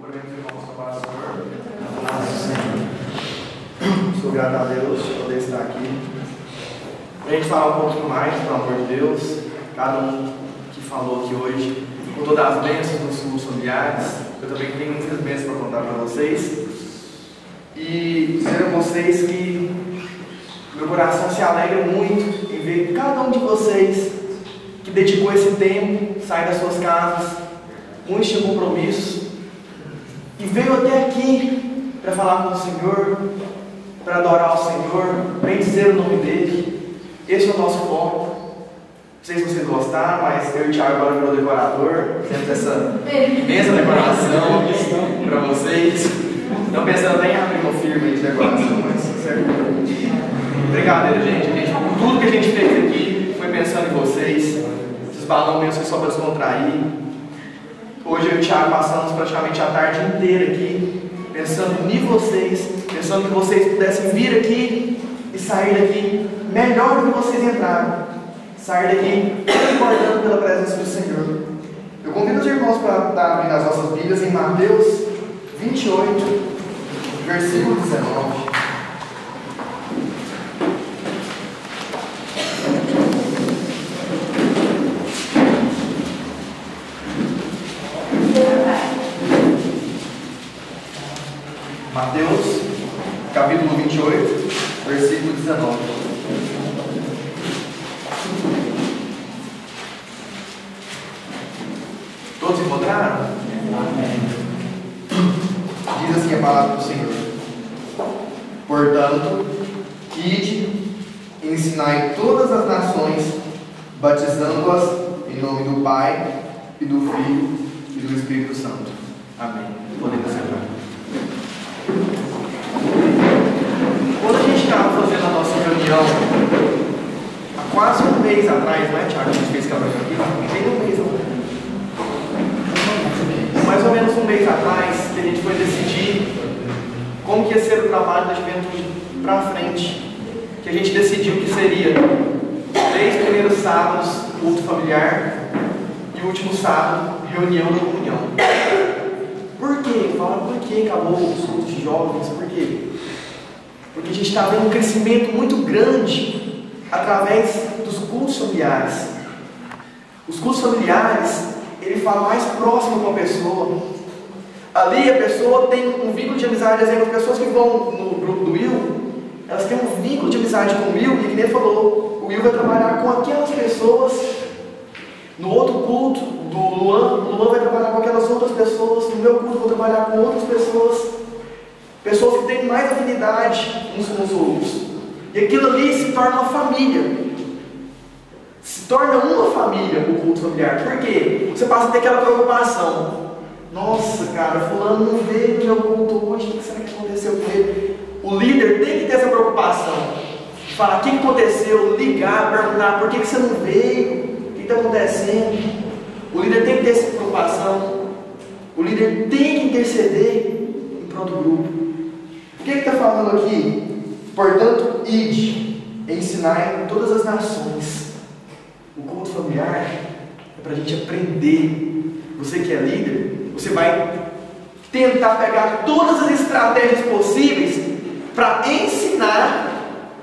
Cumprimentos os irmãos com a paz do Senhor. Sou grato a Deus por poder estar aqui. Para a gente falar um pouquinho mais, pelo amor de Deus, cada um que falou aqui hoje, com todas as bênçãos dos seus familiares. Eu também tenho muitas bênçãos para contar para vocês. E dizer a vocês que meu coração se alegra muito em ver cada um de vocês que dedicou esse tempo, sai das suas casas, muitos tinham compromissos, e veio até aqui para falar com o Senhor, para adorar o Senhor, bendizer o nome dEle. Esse é o nosso foco. Não sei se vocês gostaram, mas eu e o Thiago agora virou decorador, fizemos essa imensa decoração para vocês. Não pensando nem em abrir uma firma de decoração, mas certo? Brincadeira, gente. Tudo que a gente fez aqui foi pensando em vocês. Esses balões mesmo foi só para descontrair. Hoje eu e o Thiago passamos praticamente a tarde inteira aqui, pensando em vocês, pensando que vocês pudessem vir aqui e sair daqui melhor do que vocês entraram. Sair daqui transbordando pela presença do Senhor. Eu convido os irmãos para estar abrindo as nossas Bíblias em Mateus 28, versículo 19. Mateus, capítulo 28, versículo 19. Todos encontraram? Amém. Diz assim a palavra do Senhor: portanto, ide e ensinai todas as nações, batizando-as em nome do Pai, e do Filho, e do Espírito Santo. Amém. Podemos sentar. Quando a gente estava fazendo a nossa reunião, há quase um mês atrás, não é, Thiago? A gente fez aquela reunião aqui? Tem um mês atrás. Mais ou menos um mês atrás, que a gente foi decidir como que ia ser o trabalho da juventude para frente. Que a gente decidiu que seria 3 primeiros sábados, culto familiar, e o último sábado, reunião da comunhão. Por quê? Fala, por que acabou os cultos de jovens? Por quê? Porque a gente está vendo um crescimento muito grande através dos cultos familiares. Os cultos familiares, ele fala mais próximo com a pessoa. Ali a pessoa tem um vínculo de amizade. Exemplo, as pessoas que vão no grupo do Will, elas têm um vínculo de amizade com o Will, e que nem falou, o Will vai trabalhar com aquelas pessoas. No outro culto do Luan, o Luan vai trabalhar com aquelas outras pessoas. No meu culto eu vou trabalhar com outras pessoas. Pessoas que têm mais afinidade uns com os outros. E aquilo ali se torna uma família. Se torna uma família o culto familiar. Por quê? Você passa a ter aquela preocupação. Nossa, cara, fulano não veio no meu culto hoje. O que será que aconteceu com ele? O líder tem que ter essa preocupação. Falar o que aconteceu, ligar, perguntar por que você não veio, o que está acontecendo. O líder tem que ter essa preocupação. O líder tem que interceder em prol do grupo. O que está falando aqui? Portanto, ide, ensinai todas as nações. O culto familiar é para a gente aprender. Você que é líder, você vai tentar pegar todas as estratégias possíveis para ensinar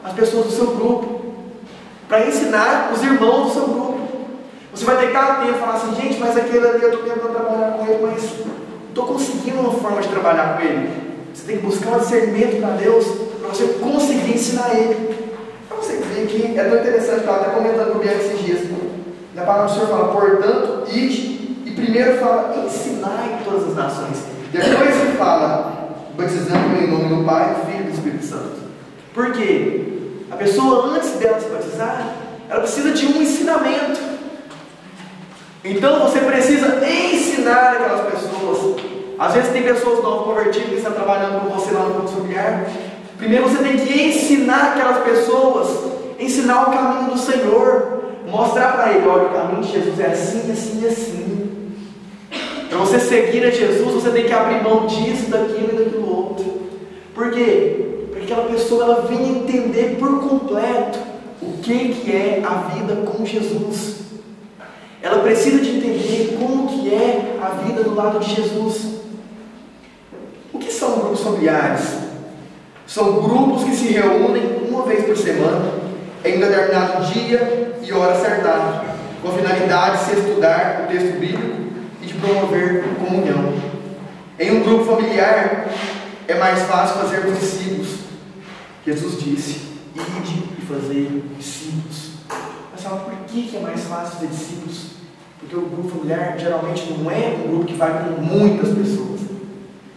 as pessoas do seu grupo, para ensinar os irmãos do seu grupo. Você vai ter que estar atento e falar assim, gente, mas aquele ali eu estou tentando trabalhar com ele, mas não estou conseguindo uma forma de trabalhar com ele. Você tem que buscar um discernimento para Deus, para você conseguir ensinar ele. Para você ver que é tão interessante, eu estava até comentando com o Bianca esses dias. Na palavra do Senhor fala, portanto, ide, e primeiro fala, ensinai todas as nações. Depois ele fala, batizando em nome do Pai, do Filho e do Espírito Santo. Por quê? A pessoa, antes dela se batizar, ela precisa de um ensinamento. Então você precisa ensinar aquelas pessoas. Às vezes tem pessoas novas convertidas que estão trabalhando com você lá no culto familiar. Primeiro você tem que ensinar aquelas pessoas, ensinar o caminho do Senhor, mostrar para ele, olha, o caminho de Jesus é assim, assim, assim. Para você seguir a Jesus, você tem que abrir mão disso, daquilo e daquilo outro. Por quê? Para que aquela pessoa ela venha entender por completo o que é a vida com Jesus. Ela precisa de entender como que é a vida do lado de Jesus. familiares são grupos que se reúnem uma vez por semana, em um determinado dia e hora acertada, com a finalidade de se estudar o texto bíblico e de promover comunhão. Em um grupo familiar é mais fácil fazermos discípulos. Jesus disse: ide e fazei discípulos. Mas sabe por que é mais fácil fazer discípulos? Porque o grupo familiar geralmente não é um grupo que vai com muitas pessoas.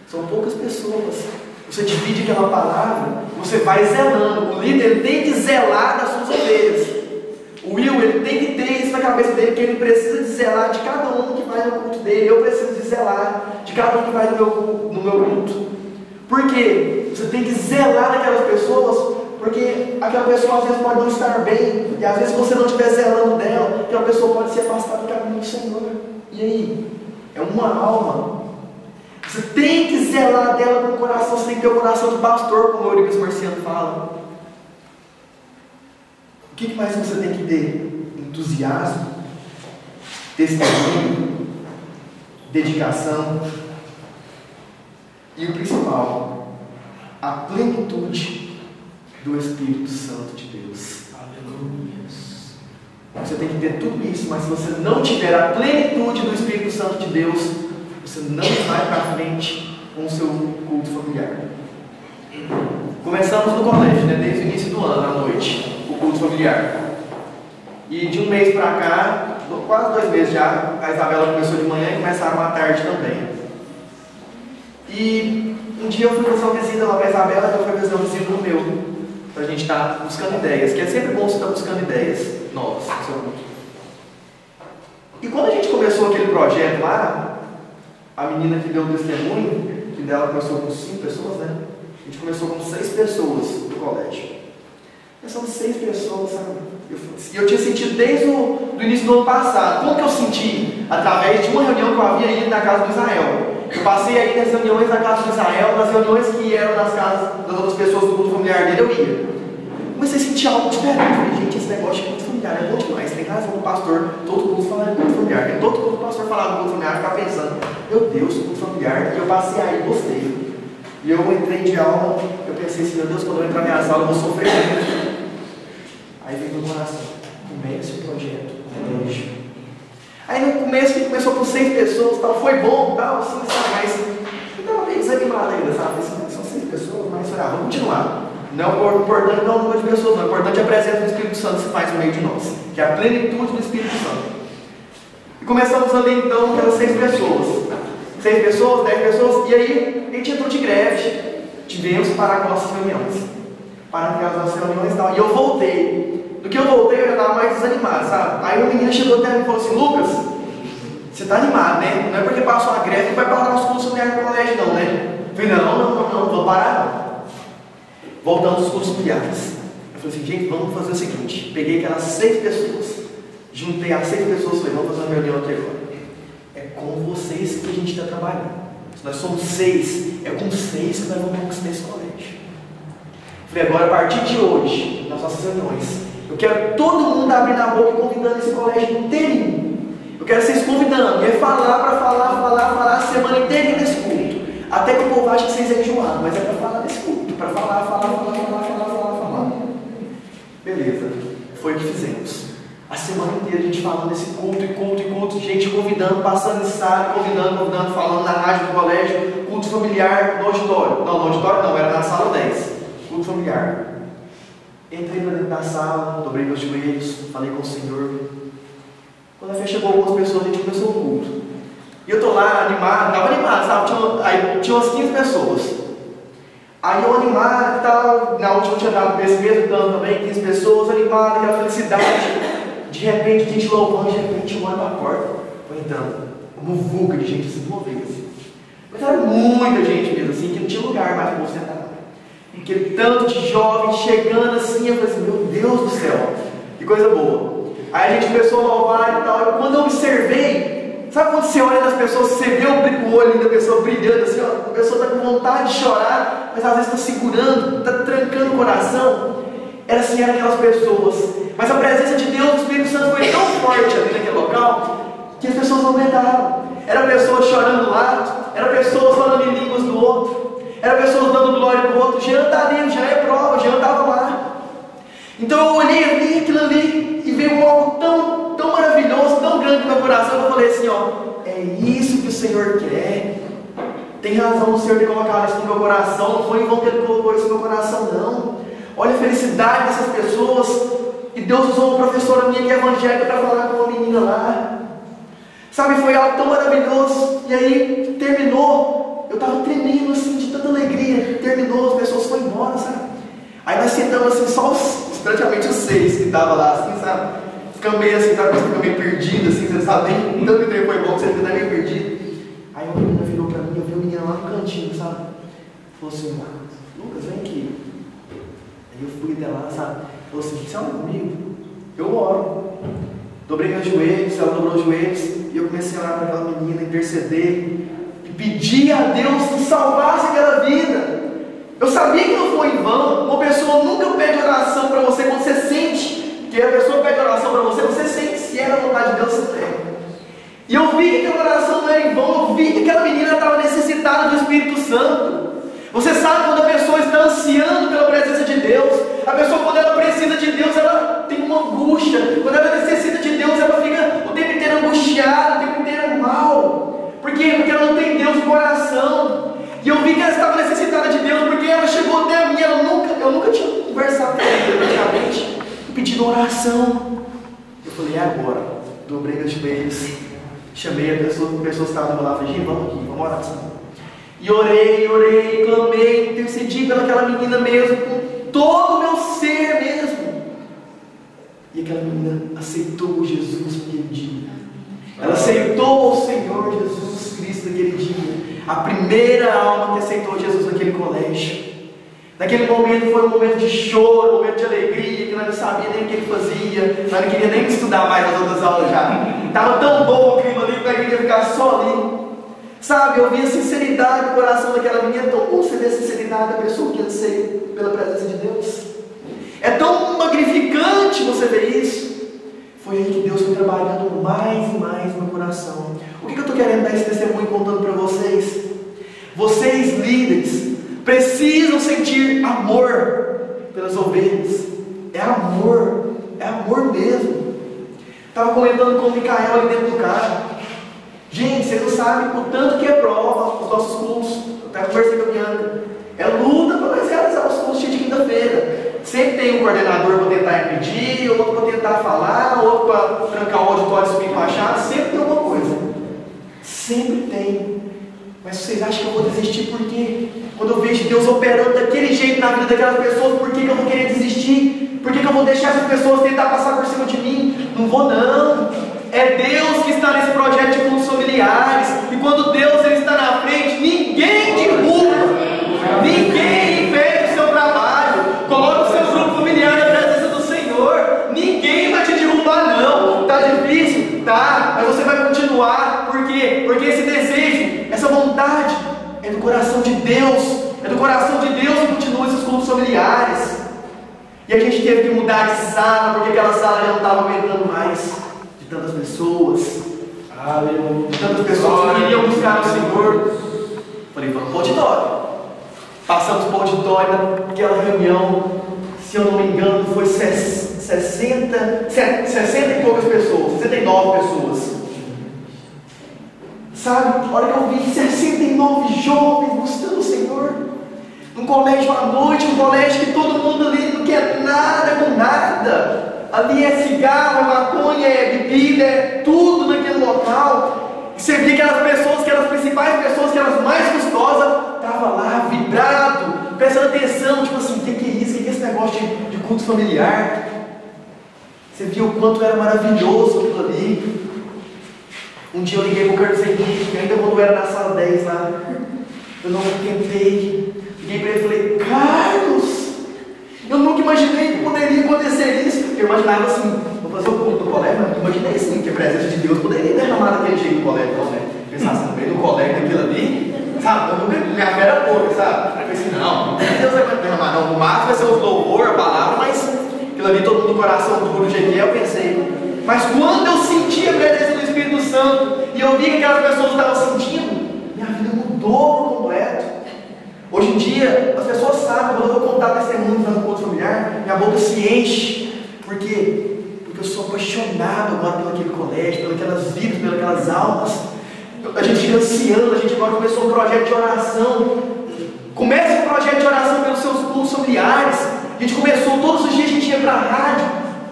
São poucas pessoas. Você divide aquela palavra, você vai zelando. O líder ele tem que zelar das suas ovelhas. O Will ele tem que ter isso na cabeça dele, que ele precisa de zelar de cada um que vai no culto dele. Eu preciso de zelar de cada um que vai no meu culto. Por quê? Você tem que zelar daquelas pessoas, porque aquela pessoa às vezes pode não estar bem, e às vezes você não estiver zelando dela, aquela pessoa pode se afastar do caminho do Senhor. E aí? É uma alma. Você tem que zelar dela com o coração. Você tem que ter o coração de pastor, como o Euripides Marciano fala. O que mais você tem que ter? Entusiasmo, testemunho, dedicação e o principal, a plenitude do Espírito Santo de Deus. Aleluia. Você tem que ter tudo isso, mas se você não tiver a plenitude do Espírito Santo de Deus, você não vai para frente com o seu culto familiar. Começamos no colégio, né? Desde o início do ano, à noite, o culto familiar. E de um mês para cá, quase 2 meses já, a Isabela começou de manhã e começaram à tarde também. E um dia eu fui fazer uma visita lá para a Isabela e eu fui fazer uma visita no meu, para a gente estar buscando ideias, que é sempre bom você estar buscando ideias novas no seu culto. E quando a gente começou aquele projeto lá, a menina que deu o testemunho, que dela começou com 5 pessoas, né? A gente começou com 6 pessoas do colégio. Começamos 6 pessoas, sabe? E eu tinha sentido desde o início do ano passado. Como que eu senti? Através de uma reunião que eu havia ido na casa do Israel. Eu passei aí nas reuniões na casa do Israel, nas reuniões que eram nas casas das outras pessoas do culto familiar dele, eu ia. Comecei a sentir algo diferente. Falei, gente, esse negócio de culto familiar é bom demais. Tem razão, o pastor, todo culto fala de culto familiar. Tem todo culto o pastor falar do culto familiar, ficar pensando, meu Deus, culto familiar. E eu passei aí, gostei. E eu entrei de aula, eu pensei assim, meu Deus, quando eu entrar na minha sala, eu vou sofrer muito. Aí veio meu coração, comece o projeto, Aí no começo, que começou com 6 pessoas, tal, foi bom, tal, assim, sabe, mas eu estava bem desanimado ainda, sabe, são 6 pessoas, mas vamos continuar. Não, o importante não é o número de pessoas, não, o importante é a presença do Espírito Santo que se faz no meio de nós, que é a plenitude do Espírito Santo. E começamos ali então, aquelas 6 pessoas, 6 pessoas, 10 pessoas, e aí a gente entrou de greve, tivemos que parar com nossas reuniões. Para as nossas reuniões e tal. E eu voltei. Do que eu voltei, eu já estava mais desanimado, sabe? Aí uma menina chegou até mim e falou assim, Lucas, você está animado, né? Não é porque passou a greve que vai parar os cursos familiares no colégio, não, né? Eu falei, não vou parar não. Voltamos aos cursos familiares. Eu falei assim, gente, vamos fazer o seguinte. Peguei aquelas 6 pessoas, juntei as 6 pessoas e falei, vamos fazer uma reunião aqui agora. É com vocês que a gente está trabalhando. Se nós somos 6, é com 6 que nós vamos conquistar esse colégio. Falei, agora a partir de hoje, nas nossas reuniões, eu quero todo mundo abrir na boca e convidando esse colégio inteirinho. Eu quero vocês convidando, e é falar para falar a semana inteirinha nesse culto. Até que o povo acha que vocês é enjoado, mas é para falar nesse culto, para falar. Beleza, foi o que fizemos. A semana inteira a gente falando desse culto, gente convidando, passando em sala, convidando, falando na rádio do colégio, culto familiar no auditório. Não, no auditório não, era na sala 10. Culto familiar. Entrei para dentro da sala, dobrei meus joelhos, falei com o Senhor. Quando a fé chegou algumas pessoas, a gente começou o culto. E eu estou lá animado, estava animado, sabe? Tinha umas 15 pessoas. Aí eu animado e tal, na última eu tinha dado esse mesmo tanto também, 15 pessoas, animado, aquela felicidade. De repente, a gente louvando, de repente eu olho para a porta, foi entrando, uma vulca de gente assim, de uma vez assim. Mas era muita gente mesmo assim, que não tinha lugar mais para você sentar. Aquele tanto de jovens chegando assim, eu falei assim, meu Deus do céu, que coisa boa. Aí a gente começou a louvar e tal, e quando eu observei, sabe quando você olha nas pessoas, você vê o olho da pessoa brilhando assim, ó, a pessoa está com vontade de chorar, mas às vezes está segurando, está trancando o coração. Era assim, eram aquelas pessoas. Mas a presença de Deus, o Espírito Santo foi tão forte ali naquele local, que as pessoas não aguentaram. Era pessoas chorando do lado, era pessoas falando em línguas do outro. Era pessoas dando glória para o outro. Jean está ali, Jean é prova, Jean estava lá. Então eu olhei ali, aquilo ali, e veio algo tão maravilhoso, tão grande no meu coração. Eu falei assim, ó, é isso que o Senhor quer. Tem razão o Senhor ter colocado isso no meu coração. Não foi em vão que Ele colocou isso no meu coração, não. Olha a felicidade dessas pessoas. E Deus usou uma professora minha que é evangélica para falar com uma menina lá. Sabe, foi algo tão maravilhoso. E aí terminou. Eu estava tremendo assim de tanta alegria. Terminou, as pessoas foram embora, sabe? Aí nós sentamos assim, só praticamente os 6 que estavam lá, assim, sabe? Ficamos meio assim, sabe? Você fica meio perdido, assim, você não sabe nem tanto que foi bom, você fica meio perdido. Aí uma menina virou para mim, eu vi uma menina lá no cantinho, sabe? Falou assim, Lucas, vem aqui. Aí eu fui até lá, sabe? Falou assim, você ora comigo? Eu oro. Dobrei meus joelhos, ela dobrou os joelhos, e eu comecei a orar para aquela menina, interceder, e pedir a Deus que salvasse aquela vida. Eu sabia que não foi em vão. Uma pessoa nunca pede oração para você quando você sente que a pessoa pede oração para você, você sente se é a vontade de Deus, você tem. E eu vi que aquela oração não era em vão, eu vi que aquela menina estava necessitada do Espírito Santo. Você sabe quando a pessoa está ansiando pela presença de Deus, a pessoa quando ela precisa de Deus, ela tem uma angústia, quando ela necessita de Deus, ela fica o tempo inteiro angustiada, o tempo inteiro mal. Por quê? Porque ela não tem Deus no coração. E eu vi que ela estava necessitada de Deus, porque ela chegou até a mim, eu nunca tinha conversado com ela praticamente, pedindo oração. Eu falei, é agora. Dobrei meus joelhos, chamei a pessoa que estava lá, falei, vamos aqui, vamos orar. E orei, clamei, intercedi pelaquela menina mesmo, com todo o meu ser mesmo. E aquela menina aceitou Jesus naquele dia. Ela aceitou o Senhor Jesus Cristo naquele dia. A primeira alma que aceitou Jesus naquele colégio. Naquele momento foi um momento de choro, um momento de alegria, que nós não sabia nem o que ele fazia, nós não queria nem estudar mais as outras aulas já. Estava tão bom o clima ali que nós queríamos ficar só ali. Sabe, eu vi a sinceridade do coração daquela menina. É tão bom você ver a sinceridade da pessoa que anseia pela presença de Deus. É tão magnificante você ver isso. Foi aí que Deus foi trabalhando mais e mais no meu coração. O que eu estou querendo dar esse testemunho contando para vocês? Vocês, líderes, precisam sentir amor pelas ovelhas. É amor mesmo. Estava comentando com o Micael ali dentro do carro. Gente, vocês não sabem o tanto que é prova os nossos cursos. Eu até conversei com a Bianca. É luta para nós realizar os cursos de quinta-feira. Sempre tem um coordenador para tentar impedir, outro para tentar falar, outro para trancar o auditório e subir com a chave. Sempre tem alguma coisa. Sempre tem. Mas vocês acham que eu vou desistir por quê? Quando eu vejo Deus operando daquele jeito na vida daquelas pessoas, por que eu vou querer desistir? Por que eu vou deixar essas pessoas tentar passar por cima de mim? Não vou não. É Deus que está nesse projeto de cultos familiares. E quando Deus ele está na frente, ninguém derruba. Ninguém impede o seu trabalho. Coloca o seu grupo familiar na presença do Senhor. Ninguém vai te derrubar não. Está difícil? Tá. Mas você vai continuar. Por quê? Porque esse desejo, essa vontade é do coração de Deus. É do coração de Deus que continua esses cultos familiares. E a gente teve que mudar de sala, porque aquela sala já não estava aguentando mais. De tantas pessoas, de tantas pessoas que queriam buscar o Senhor. Falei, vamos para o auditório. Passamos para o auditório, naquela reunião, se eu não me engano, foi 60 e poucas pessoas, 69 pessoas. Sabe, a hora que eu vi 69 jovens buscando o Senhor, num colégio à noite, um colégio que todo mundo ali não quer nada com nada. Ali é cigarro, é maconha, é bebida, é tudo naquele local. E você via aquelas pessoas, que eram as principais pessoas, que eram as mais custosas, estavam lá, vibrado, prestando atenção, tipo assim, o que é isso? O que é esse negócio de culto familiar? Você viu o quanto era maravilhoso aquilo ali. Um dia eu liguei para o Carlos Henrique, ainda quando eu era na sala 10 lá, eu não tentei. Liguei para ele e falei, Carlos, eu nunca imaginei que poderia acontecer isso. Eu imaginava assim, vou fazer o culto do colégio, mas imaginei sim, que a presença de Deus poderia derramar daquele jeito no colégio, não, né? Pensar assim, no meio do colégio, daquilo ali, sabe? Eu nunca, minha fé era pouca, sabe? Eu pensei, não, Deus vai derramar, não, o máximo vai ser o louvor, a palavra, mas aquilo ali, todo mundo com o coração duro, do jeito que é, eu pensei. Mas quando eu senti a presença do Espírito Santo, e eu vi que aquelas pessoas estavam sentindo, minha vida mudou por completo. Hoje em dia, as pessoas sabem, quando eu vou contar testemunho no culto familiar, minha boca se enche. Por quê? Porque eu sou apaixonado agora pelo aquele colégio, pelas vidas, pelas almas. A gente fica ansiando, a gente agora começou um projeto de oração. Começa um projeto de oração pelos seus cultos familiares. A gente começou, todos os dias a gente ia para a rádio,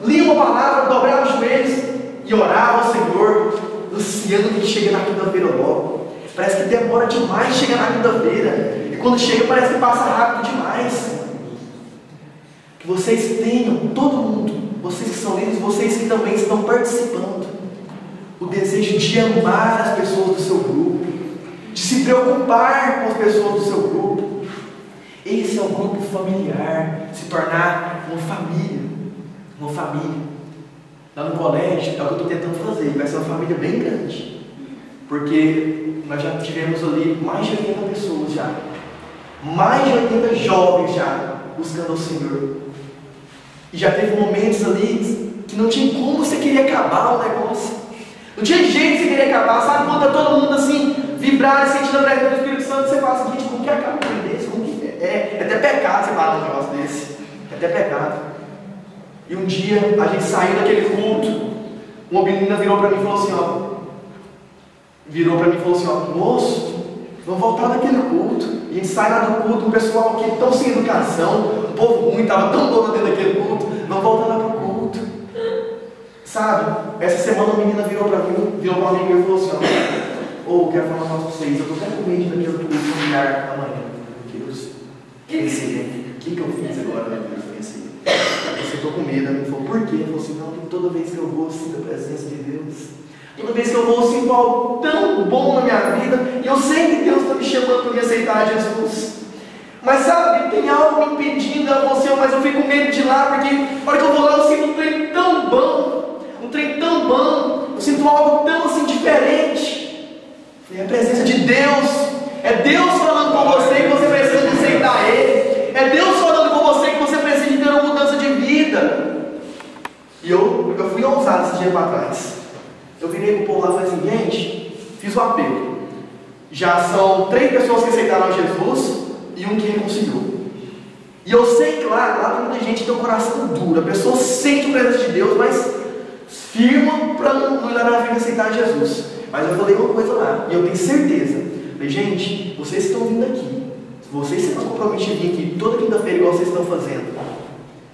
lia uma palavra, dobrava os joelhos e orava ao Senhor, ansiando que chega na quinta-feira logo. Parece que demora demais chegar na quinta-feira, e quando chega parece que passa rápido demais. Que vocês tenham, todo mundo, vocês que são líderes, vocês que também estão participando, o desejo de amar as pessoas do seu grupo, de se preocupar com as pessoas do seu grupo. Esse é o grupo familiar, se tornar uma família. Uma família. Lá no colégio, é o que eu estou tentando fazer, vai ser uma família bem grande. Porque nós já tivemos ali mais de 80 pessoas já. Mais de 80 jovens já buscando o Senhor. E já teve momentos ali que não tinha como você queria acabar o negócio. Não tinha jeito de você querer acabar. Sabe quando está todo mundo assim, vibrando e sentindo a presença do Espírito Santo, você fala assim, gente, como que acaba um desse? Como que é até pecado você falar um negócio desse. É até pecado. E um dia a gente saiu daquele culto, uma menina virou para mim e falou assim, moço, vamos voltar daquele culto. A gente sai lá do culto, o pessoal aqui tão sem educação, o povo ruim, estava tão dono dentro daquele culto, vamos voltar lá para o culto. Sabe, essa semana a menina virou para mim e falou assim, quero falar para vocês, eu estou até com medo daquele culto familiar amanhã. Meu Deus, o que eu fiz agora, meu Deus? Eu estou com medo. Ela falou, por quê? Ela falou assim, não, porque toda vez que eu vou assim da presença de Deus, toda vez que eu vou assim com algo tão bom na minha vida, e eu sei que Deus está me chamando para me aceitar Jesus, mas sabe, tem algo me impedindo. Ela falou assim, mas eu fico com medo de ir lá, porque na hora que eu vou lá eu sinto um trem tão bom, eu sinto algo tão assim diferente. É a presença de Deus, é Deus falando com você que você precisa aceitar Ele, é Deus falando com você que você precisa de ter uma mudança de vida. E eu fui ousado esse dia para trás. Eu virei para o povo lá e falei assim, gente, fiz o apelo. Já são 3 pessoas que aceitaram Jesus e um que reconciliou. E eu sei que lá tem muita gente que tem um coração duro. A pessoa sente a presença de Deus, mas firma para não ir lá na frente aceitar Jesus. Mas eu falei uma coisa lá, e eu tenho certeza. Falei, gente, vocês estão vindo aqui, se vocês se comprometem a vir aqui toda quinta-feira igual vocês estão fazendo,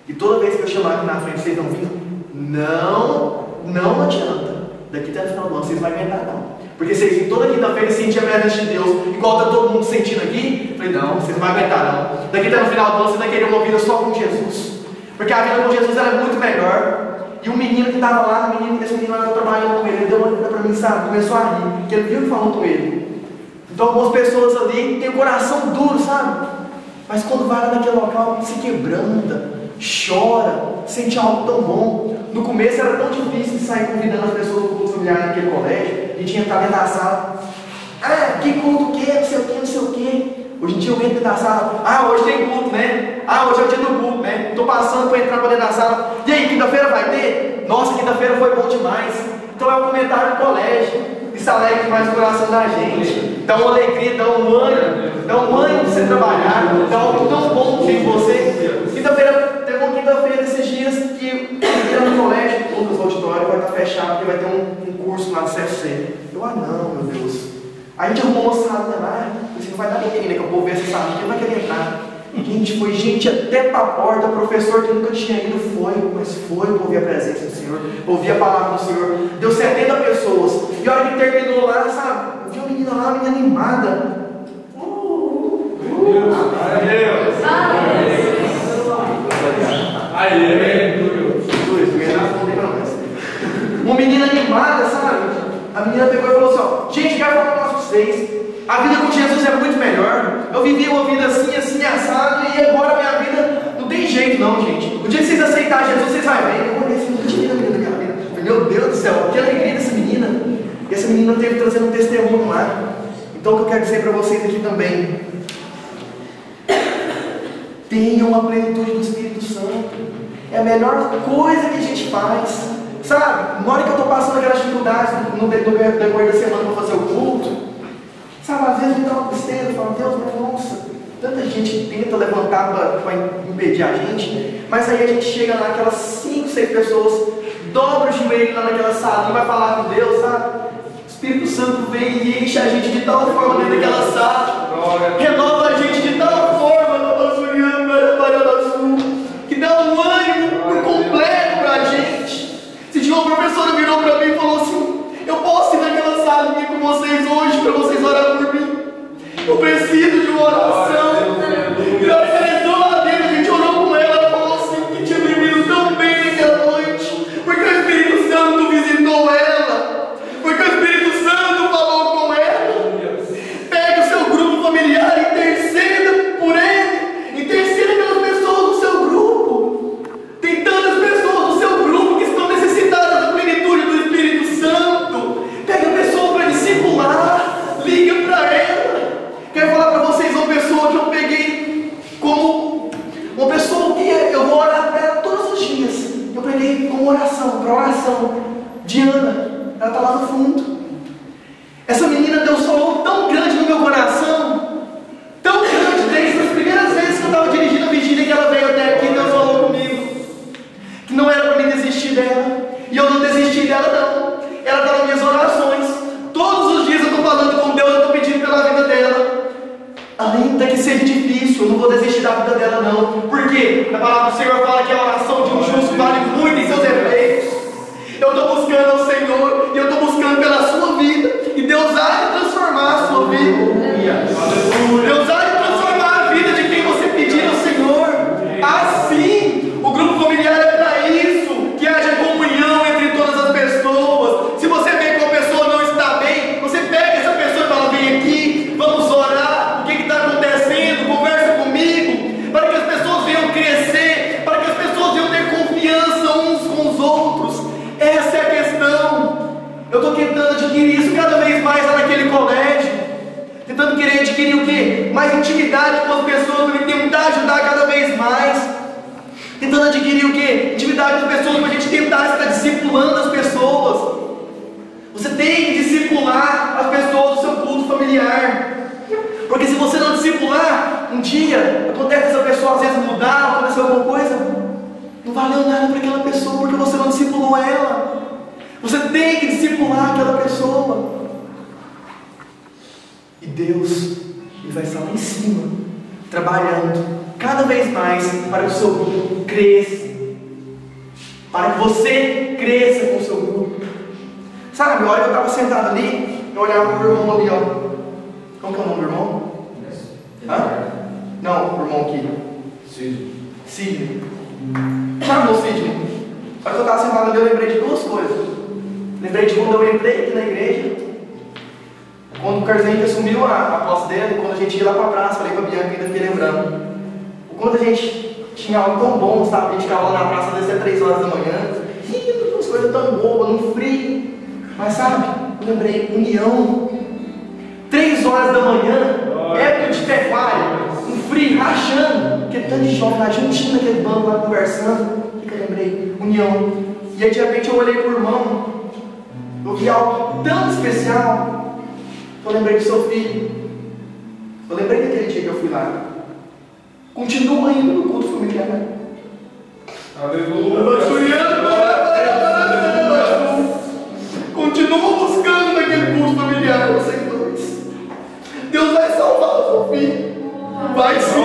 e toda vez que eu chamar aqui na frente vocês não vindo, não adianta. Daqui até o final do ano vocês não vão aguentar não. Porque vocês vêm toda quinta-feira e sentem a presença de Deus, igual está todo mundo sentindo aqui. Eu falei, não, vocês não vão aguentar não. Daqui até no final do ano vocês vão querer uma vida só com Jesus. Porque a vida com Jesus era muito melhor. E um menino que estava lá, esse menino estava trabalhando com ele, ele deu uma olhada para mim, sabe? Começou a rir, porque ele viu que falou com ele. Então algumas pessoas ali têm o coração duro, sabe? Mas quando vai lá naquele local, se quebranta, chora, sente algo tão bom. No começo era tão difícil sair convidando as pessoas do culto familiar naquele colégio, a gente tinha que estar dentro da sala. Que culto que é? Não sei o que. Hoje em dia eu entro dentro da sala, hoje tem culto, né? Hoje é o dia do culto, né? Estou passando para entrar para dentro da sala. E aí, quinta-feira vai ter? Nossa, quinta-feira foi bom demais. Então é um comentário do colégio. Isso alegra demais o coração da gente. Dá uma alegria, dá um ânimo de você trabalhar, dá algo tão bom de você. Quinta-feira, teve uma quinta-feira desses dias que no colégio, todos os auditórios vai estar fechado, porque vai ter um curso lá no CFC. Não, meu Deus. Aí a gente arrumou uma salinha lá, você não vai dar ninguém, né? Que o povo vê essa salinha, quem vai querer entrar? Gente, foi gente até para a porta, professor que nunca tinha ido mas foi para ouvir a presença do Senhor, ouvir a palavra do Senhor. Deu 70 pessoas, e a hora que terminou lá, sabe, vi uma menina lá, uma menina animada. Uma menina animada, sabe? A menina pegou e falou assim, gente, quero falar com vocês. A vida com Jesus é muito melhor. Eu vivi uma vida assim, assado, e agora a minha vida não tem jeito não, gente. O dia que vocês aceitarem Jesus, vocês vão ver. Eu olhei assim, nunca tinha visto a menina daquela vida. Meu Deus do céu, que alegria dessa menina. E essa menina teve trazendo um testemunho lá. Então o que eu quero dizer para vocês aqui também, tenham a plenitude do Espírito Santo. É a melhor coisa que a gente faz. Sabe, na hora que eu estou passando aquelas dificuldades no decorrer da semana para fazer o culto, sabe, às vezes me dá uma tristeza, eu falo, Deus, mas nossa, tanta gente tenta levantar para impedir a gente, mas aí a gente chega lá, aquelas 5, 6 pessoas, dobra o joelho lá naquela sala e vai falar com Deus, sabe? O Espírito Santo vem e enche a gente de tal forma dentro daquela sala, renova a gente de tal forma, que dá um ânimo por completo para a gente. Esse dia uma professora virou para mim e falou assim: eu posso ir naquela salinha com vocês hoje para vocês orarem por mim? Eu preciso de uma oração. E a hora que ela entrou lá dentro, a gente orou com ela, ela falou assim que tinha dormido tão bem naquela noite, porque o Espírito Santo visitou ela, porque o Espírito Santo falou com ela. Pega o seu grupo familiar e interceda por ele, interceda pelas pessoas do seu grupo. Tem tantas pessoas do seu grupo que estão necessitadas da plenitude do Espírito Santo. Pega a pessoa para discipular, liga para ela. Quero falar para vocês uma pessoa que eu peguei como uma pessoa que eu vou orar para ela todos os dias. Eu peguei como oração, para oração. Diana, ela está lá no fundo. Essa menina deu um solão tão grande no meu coração, tão grande, desde as primeiras vezes que eu estava dirigindo a vigília que ela veio até aqui e Deus falou comigo que não era para mim desistir dela. E eu não desisti dela não. Ela está nas minhas orações. Todos os dias eu estou falando com Deus, eu estou pedindo pela vida dela. Ainda que seja difícil, eu não vou desistir da vida dela não. Por quê? A palavra do Senhor fala que a oração de um justo vale muito em seus efeitos. Eu estou buscando ao Senhor e eu estou buscando pela sua vida. E Deus há de transformar a sua vida. Deus há de transformar a vida de quem você pedir ao Senhor. Assim, o grupo familiar é para isso, que haja comunhão entre todas as pessoas. Se você vê que uma pessoa não está bem, você pega essa pessoa e fala: vem aqui, vamos orar. O que está acontecendo? Conversa comigo, para que as pessoas venham crescer, para que as pessoas venham ter confiança uns com os outros. Essa é a questão. Eu estou tentando adquirir isso cada vez mais lá naquele colégio, tentando querer adquirir o quê? Mais intimidade com as pessoas, para tentar ajudar cada vez mais, tentando adquirir o quê? Intimidade com as pessoas, para a gente tentar estar discipulando as pessoas. Você tem que discipular as pessoas do seu culto familiar, porque se você não discipular, um dia acontece essa pessoa às vezes mudar, aconteceu alguma coisa, não valeu nada para aquela pessoa, porque você não discipulou ela. Você tem que discipular aquela pessoa. E Deus, Ele vai estar lá em cima, trabalhando cada vez mais para que o seu grupo cresça, para que você cresça com o seu grupo. Sabe, a hora que eu estava sentado ali, eu olhava para o irmão ali, ó. Qual que é o nome do irmão? Hã? Não, o irmão aqui. Sidney. Sabe, irmão Sidney? A hora que eu estava sentado ali, eu lembrei de duas coisas. Lembrei de quando eu entrei aqui na igreja, quando o Carzinho assumiu a posse dele, quando a gente ia lá para a praça. Falei para a Bianca, ainda fiquei lembrando. Quando a gente tinha algo tão bom, sabe? A gente ficava lá na praça desde as 3 horas da manhã, rindo, umas coisas tão bobas, no frio. Mas sabe, eu lembrei, união. 3 horas da manhã, época de pecuária, um frio, rachando, aquele tanto de jovem lá juntinho naquele banco lá conversando. O que eu lembrei? União. E aí de repente eu olhei para o irmão, eu vi algo tão especial, que eu lembrei do seu filho. Eu lembrei daquele dia que eu fui lá. Continua indo no culto familiar. Aleluia! Continua buscando naquele culto familiar, vocês dois. Deus vai salvar o seu filho. Vai sim.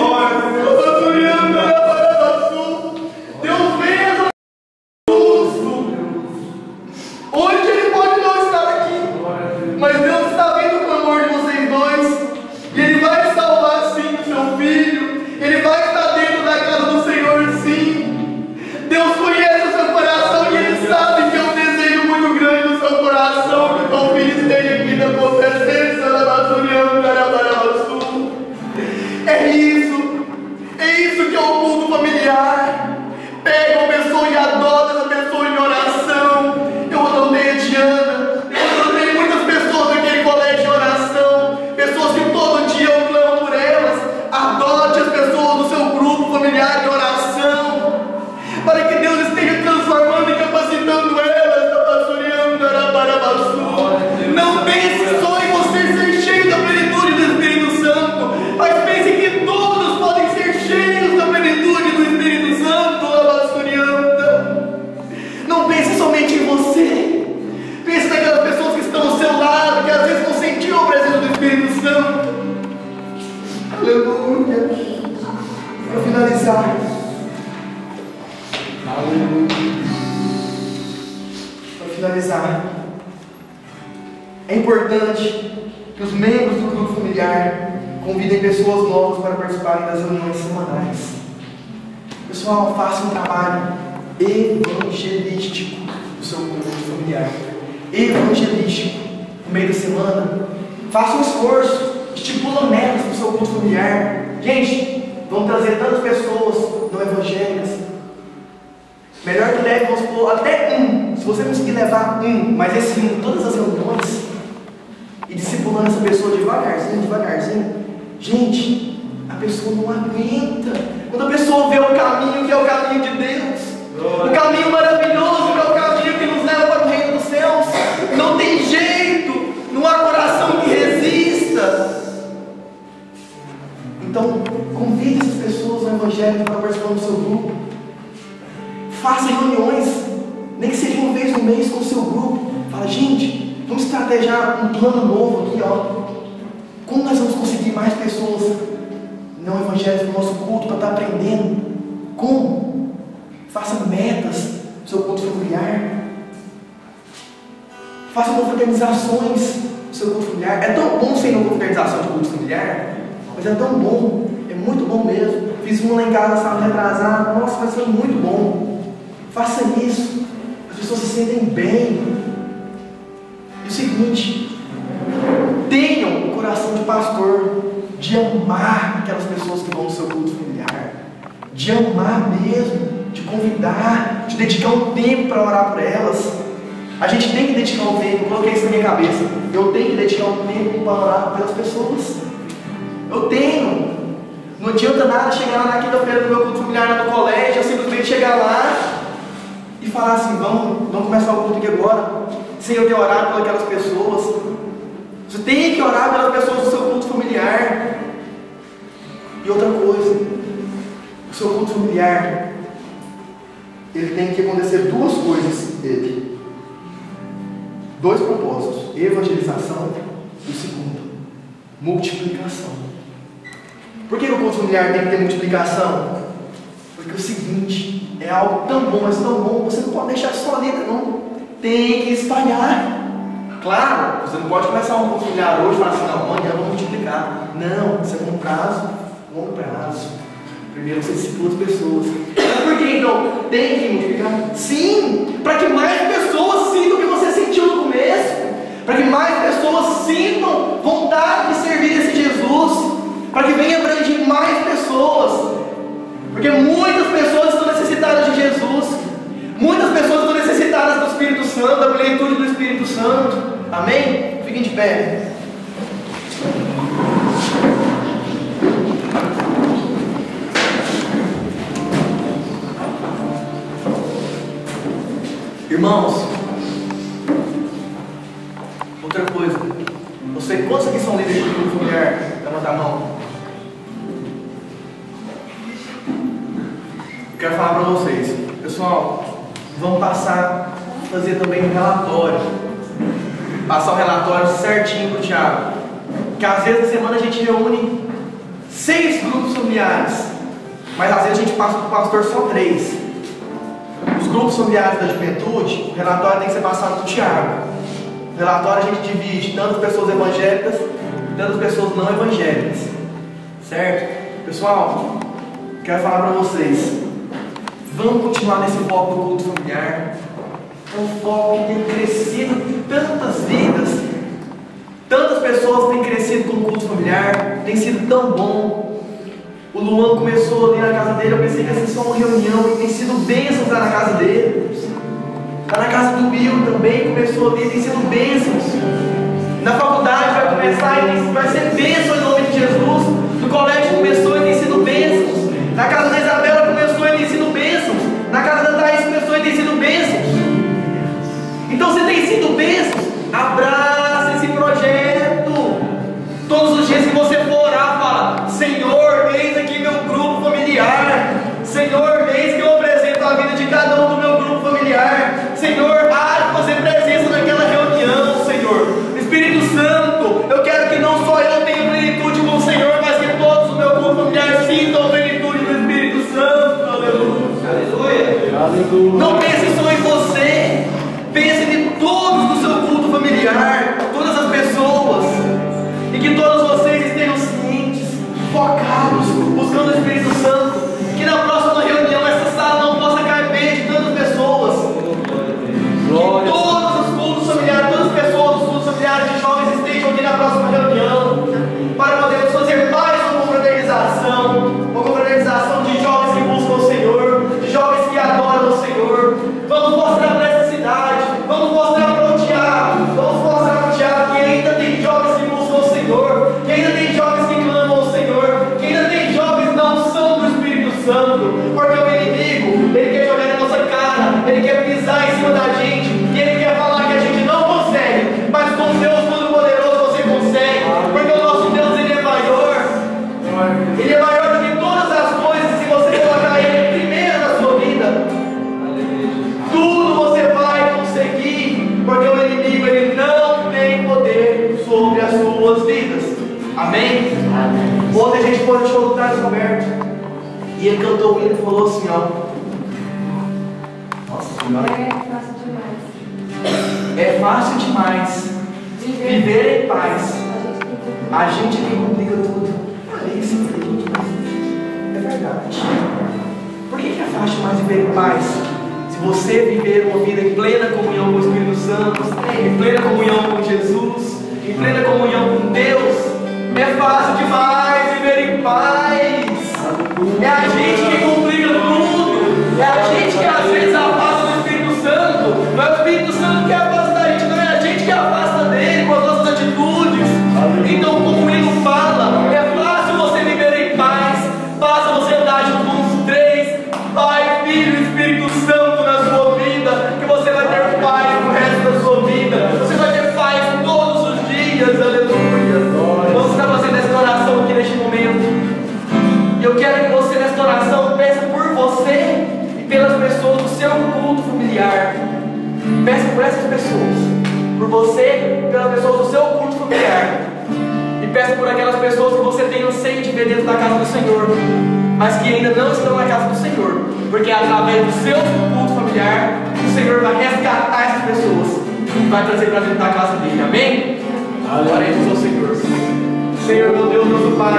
Deus fez justo. Hoje ele pode não estar aqui, mas Deus está vendo o clamor de vocês dois. E Ele vai salvar sim o seu filho. Ele vai estar dentro da casa do Senhor sim. Deus conhece o seu coração e Ele sabe que é um desejo muito grande no seu coração que o teu filho esteja aqui na tua presença. É isso. começar, é importante que os membros do grupo familiar convidem pessoas novas para participarem das reuniões semanais. Pessoal, faça um trabalho evangelístico do seu grupo familiar. Evangelístico. No meio da semana, faça um esforço, estipula metas do seu grupo familiar. Gente, vamos trazer tantas pessoas não evangélicas. Melhor que leve, vamos supor, até um. Se você conseguir levar um, mas esse um, todas as reuniões, e discipulando essa pessoa devagarzinho, devagarzinho, gente, a pessoa não aguenta. Quando a pessoa vê o caminho que é o caminho de Deus, o caminho maravilhoso que é o caminho que nos leva para o reino dos céus, não tem jeito, não há coração que resista. Então, convide essas pessoas ao evangelho para participar do seu grupo. Faça reuniões, nem que seja uma vez no mês com o seu grupo. Fala, gente, vamos estrategiar um plano novo aqui, ó. Como nós vamos conseguir mais pessoas não evangélicas no nosso culto para estar aprendendo? Como? Faça metas no seu culto familiar. Faça confraternizações no seu culto familiar. É tão bom ser uma confraternização de culto familiar, mas é tão bom, é muito bom mesmo. Fiz uma lá em casa, sábado retrasado. Nossa, mas foi muito bom. Faça isso, as pessoas se sentem bem. E o seguinte, tenham o coração de pastor, de amar aquelas pessoas que vão no seu culto familiar, de amar mesmo, de convidar, de dedicar um tempo para orar por elas. A gente tem que dedicar um tempo, eu coloquei isso na minha cabeça, eu tenho que dedicar um tempo para orar pelas pessoas. Eu tenho. Não adianta nada chegar lá na quinta-feira no meu culto familiar lá no colégio, eu simplesmente chegar lá e falar assim, vamos começar o culto aqui agora, sem eu ter orado por aquelas pessoas. Você tem que orar pelas pessoas do seu culto familiar. E outra coisa, o seu culto familiar, ele tem que acontecer duas coisas dele. Dois propósitos, evangelização e o segundo, multiplicação. Por que o culto familiar tem que ter multiplicação? Porque é o seguinte, é algo tão bom, mas tão bom, você não pode deixar só ali, não. Tem que espalhar. Claro, você não pode começar um culto familiar hoje e falar assim, não, amanhã vamos multiplicar. Não, isso é longo prazo. Primeiro você discipula as pessoas. Por que então tem que multiplicar? Sim, para que mais pessoas sintam o que você sentiu no começo. Para que mais pessoas sintam vontade de servir esse Jesus. Para que venha abranger mais pessoas. Porque muitas pessoas estão necessitadas de Jesus. Muitas pessoas estão necessitadas do Espírito Santo, da plenitude do Espírito Santo. Amém? Fiquem de pé. Irmãos, outra coisa, não sei quantos aqui são líderes de grupo familiar, levanta a mão. Eu quero falar para vocês, pessoal, vamos passar a fazer também um relatório, passar o relatório certinho para o Thiago, que às vezes na semana a gente reúne 6 grupos familiares, mas às vezes a gente passa para o pastor só 3. Os grupos familiares da juventude, o relatório tem que ser passado para o Thiago. O relatório a gente divide tanto pessoas evangélicas, tanto pessoas não evangélicas. Certo? Pessoal, quero falar para vocês. Vamos continuar nesse foco do culto familiar. É um foco que tem crescido tantas vidas. Tantas pessoas têm crescido com o culto familiar. Tem sido tão bom. O Luan começou ali na casa dele, eu pensei que ia ser só uma reunião, e tem sido bênçãos lá na casa dele. Lá na casa do Bill também começou ali, tem sido bênçãos. Na faculdade vai começar e vai ser bênção em nome de Jesus. No colégio começou e tem sido bênçãos. Na casa da Isabela começou e tem sido bênçãos. Na casa da Thaís começou e tem sido bênçãos. Então, se tem sido bênçãos, abraça esse projeto. Todos os dias que você for orar, fala: Senhor, eis aqui meu grupo familiar. Senhor, eis que eu apresento a vida de cada um do meu grupo familiar. Senhor, há de fazer presença naquela reunião, Senhor. Espírito Santo, eu quero que não só eu tenha plenitude com o Senhor, mas que todos o meu grupo familiar sintam a plenitude do Espírito Santo. Aleluia. Aleluia. Aleluia. Não pense só em você, pense em todos Ontem a gente foi no show do Carlos Roberto e ele cantou o hino e falou assim, ó. Nossa Senhora. É fácil demais. É fácil demais viver em paz. A gente que complica tudo. Olha isso, gente, mas é verdade. Por que é fácil demais viver em paz? Se você viver uma vida em plena comunhão com o Espírito Santo, em plena comunhão com Jesus, em plena comunhão com Deus, é fácil demais viver em paz. É a gente que complica tudo. É a gente que às vezes afasta do Espírito Santo. Não é o Espírito Santo que afasta da gente, não é a gente que afasta dele com as nossas atitudes. Então, como o hino fala, é fácil você viver em paz. Basta você andar junto com os três, Pai, Filho e Espírito Santo na sua vida, que você vai ter paz no resto da sua vida. Você vai ter paz todos os dias, aleluia. Vamos estar fazendo essa oração aqui neste momento. E eu quero que você nesta oração peça por você e pelas pessoas do seu culto familiar. Peça por essas pessoas, por você e pelas pessoas do seu culto familiar. E peça por aquelas pessoas que você tem anseio de ver dentro da casa do Senhor, mas que ainda não estão na casa do Senhor, porque através do seu culto familiar, o Senhor vai resgatar essas pessoas e vai trazer para dentro da casa dele. Amém? Oremos ao Senhor. Senhor, meu Deus, nosso Pai,